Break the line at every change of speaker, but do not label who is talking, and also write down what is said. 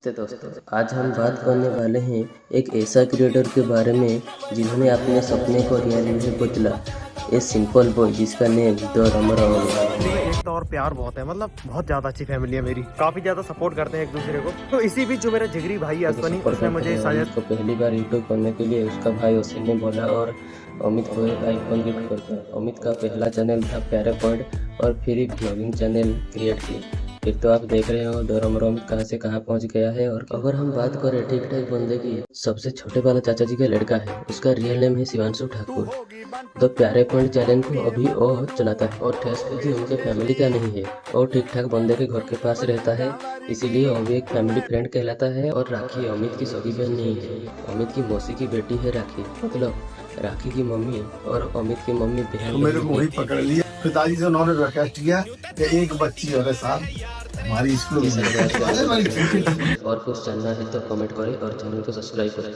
तो दोस्तों आज हम बात करने वाले हैं एक ऐसा क्रिएटर के बारे में जिन्होंने अपने सपने को रियलिटी में बदला। ए सिंपल बॉय जिसका नेम द रमराव है।
एक तो और प्यार बहुत है, मतलब बहुत ज्यादा अच्छी फैमिली है मेरी, काफी ज्यादा सपोर्ट करते हैं एक दूसरे को। तो इसी बीच जो मेरा जिगरी भाई है अश्वनी, उसने मुझे शायद
को पहली बार यूट्यूब करने के लिए उसका भाई उसी ने बोला और अमित को एक आईफोन गिफ्ट करता है। अमित का पहला चैनल था प्यारे पॉइंट और फिर एक ब्लॉगिंग चैनल क्रिएट की। फिर तो आप देख रहे हो डोरमरोम कहाँ से कहाँ पहुँच गया है। और अगर हम बात करें ठीक ठाक बंदे की, सबसे छोटे वाला चाचा जी का लड़का है, उसका रियल नेम है शिवांशु ठाकुर। तो प्यारे पॉइंट चैलेंज को अभी वो चलाता है और फेसबुक भी उनके फैमिली का नहीं है और ठीक ठाक बंदे के घर के पास रहता है, इसीलिए वो भी एक फैमिली फ्रेंड कहलाता है। और राखी अमित की सगी बहन नहीं है, अमित की मौसी की बेटी है राखी, मतलब राखी की मम्मी और अमित की मम्मी बहन।
तो मेरे को वही पकड़ लिया, पिताजी से उन्होंने रिक्वेस्ट किया कि एक बच्ची और साथ हमारी स्कूल
और कुछ जानना है तो कमेंट करें और चैनल को सब्सक्राइब करें।